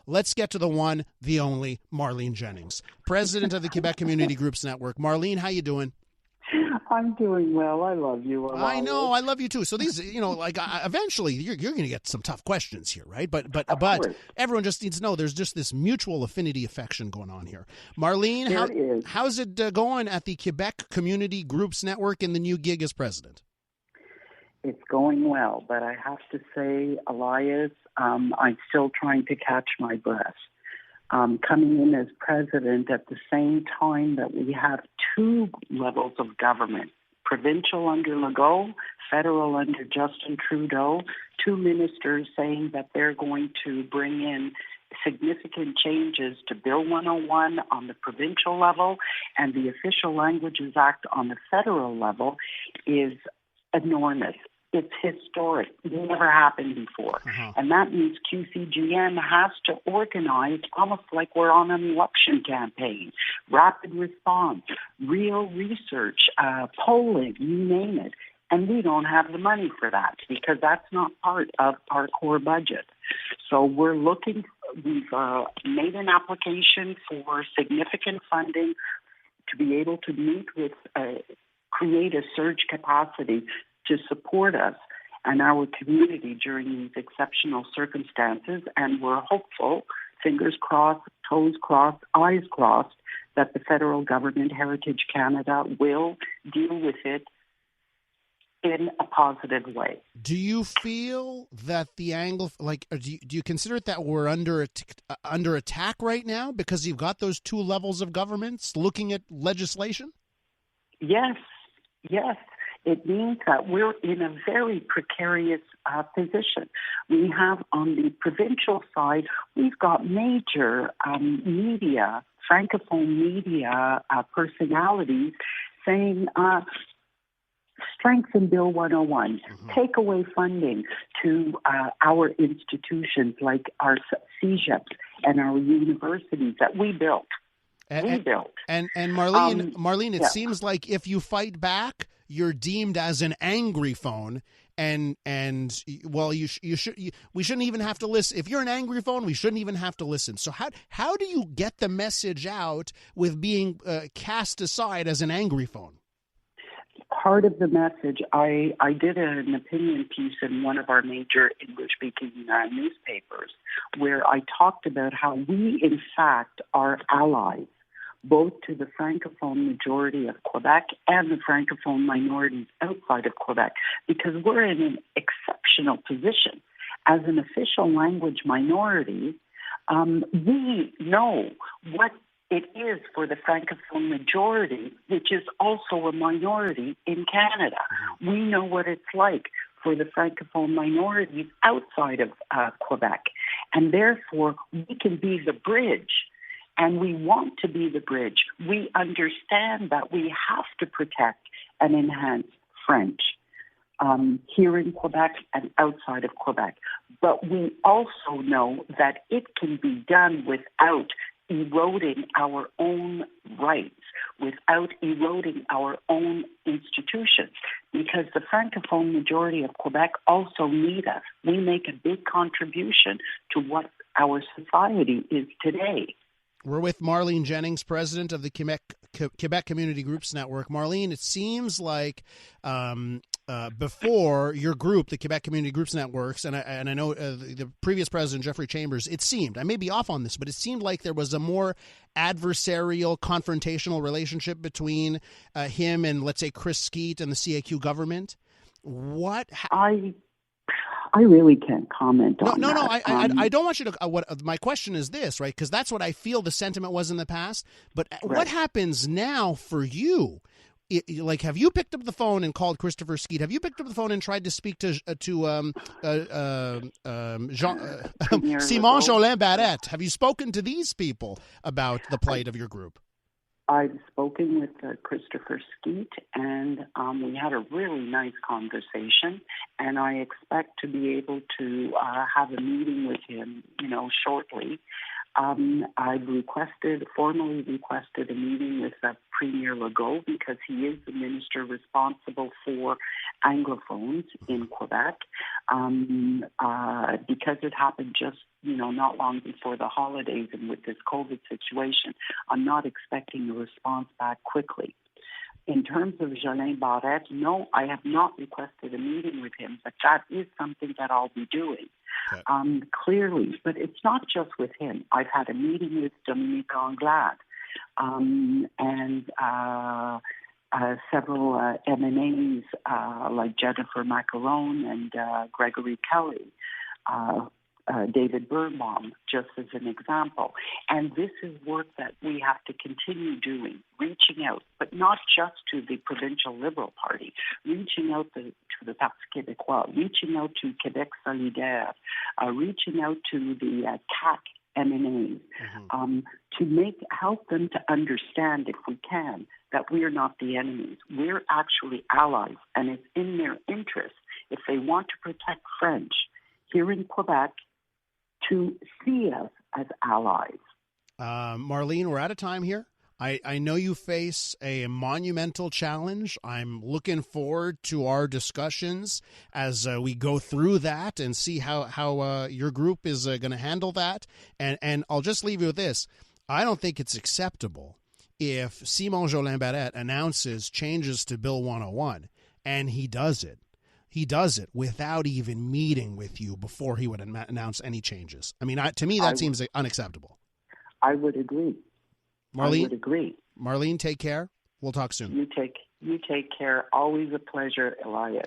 let's get to the one, the only, Marlene Jennings, president of the Quebec Community Groups Network. Marlene, how you doing? I'm doing well. I love you. I know. I love you too. So these, eventually you're going to get some tough questions here, right? But everyone just needs to know there's just this mutual affinity affection going on here. Marlene, how's it going at the Quebec Community Groups Network in the new gig as president? It's going well, but I have to say, Elias, I'm still trying to catch my breath. Coming in as president at the same time that we have two levels of government, provincial under Legault, federal under Justin Trudeau, two ministers saying that they're going to bring in significant changes to Bill 101 on the provincial level and the Official Languages Act on the federal level is enormous. It's historic. It never happened before. And that means QCGN has to organize almost like we're on an election campaign, rapid response, real research, polling, you name it. And we don't have the money for that because that's not part of our core budget. So we've made an application for significant funding to be able to meet with, create a surge capacity to support us and our community during these exceptional circumstances. And we're hopeful, fingers crossed, toes crossed, eyes crossed, that the federal government, Heritage Canada, will deal with it in a positive way. Do you feel that the do you consider it that we're under attack right now because you've got those two levels of governments looking at legislation? Yes. It means that we're in a very precarious position. We have on the provincial side, we've got major media, francophone media personalities saying strengthen Bill 101, take away funding to our institutions like our CJAD and our universities that we built. And Marlene, it seems like if you fight back, you're deemed as an angry phone, and we shouldn't even have to listen. If you're an angry phone, we shouldn't even have to listen. So how do you get the message out with being cast aside as an angry phone? Part of the message, I did an opinion piece in one of our major English-speaking newspapers where I talked about how we, in fact, are allies both to the Francophone majority of Quebec and the Francophone minorities outside of Quebec, because we're in an exceptional position. As an official language minority, we know what it is for the Francophone majority, which is also a minority in Canada. We know what it's like for the Francophone minorities outside of Quebec. And therefore, we can be the bridge. And we want to be the bridge. We understand that we have to protect and enhance French here in Quebec and outside of Quebec. But we also know that it can be done without eroding our own rights, without eroding our own institutions, because the Francophone majority of Quebec also need us. We make a big contribution to what our society is today. We're with Marlene Jennings, president of the Quebec Community Groups Network. Marlene, it seems like before your group, the Quebec Community Groups Networks, and I know the previous president, Jeffrey Chambers, it seemed, I may be off on this, but it seemed like there was a more adversarial, confrontational relationship between him and, let's say, Chris Skeet and the CAQ government. I really can't comment on that. No. I don't want you to. My question is this, right? Because that's what I feel the sentiment was in the past. But what happens now for you? Have you picked up the phone and called Christopher Skeet? Have you picked up the phone and tried to speak to Simon Jolin Barrette? Have you spoken to these people about the plight of your group? I've spoken with Christopher Skeet, and we had a really nice conversation, and I expect to be able to have a meeting with him, shortly. I've formally requested a meeting with Premier Legault because he is the minister responsible for anglophones in Quebec. Because it happened just not long before the holidays, and with this COVID situation, I'm not expecting a response back quickly. In terms of Jolin Barrette, no, I have not requested a meeting with him, but that is something that I'll be doing. Okay. Clearly, but it's not just with him. I've had a meeting with Dominique Anglade and several MNAs like Jennifer Macaron and Gregory Kelly, David Birnbaum, just as an example. And this is work that we have to continue doing, reaching out, but not just to the provincial Liberal Party, reaching out to the Parti québécois, reaching out to Quebec Solidaire, reaching out to the CAC MNAs, to help them to understand, if we can, that we are not the enemies. We're actually allies, and it's in their interest, if they want to protect French here in Quebec, to see us as allies. Marlene, we're out of time here. I know you face a monumental challenge. I'm looking forward to our discussions as we go through that and see how your group is going to handle that. And I'll just leave you with this. I don't think it's acceptable if Simon Jolin Barrette announces changes to Bill 101 and he does it. He does it without even meeting with you before he would announce any changes. I mean, to me, that seems unacceptable. I would agree. Marlene, I would agree. Marlene, take care. We'll talk soon. You take care. Always a pleasure, Elias.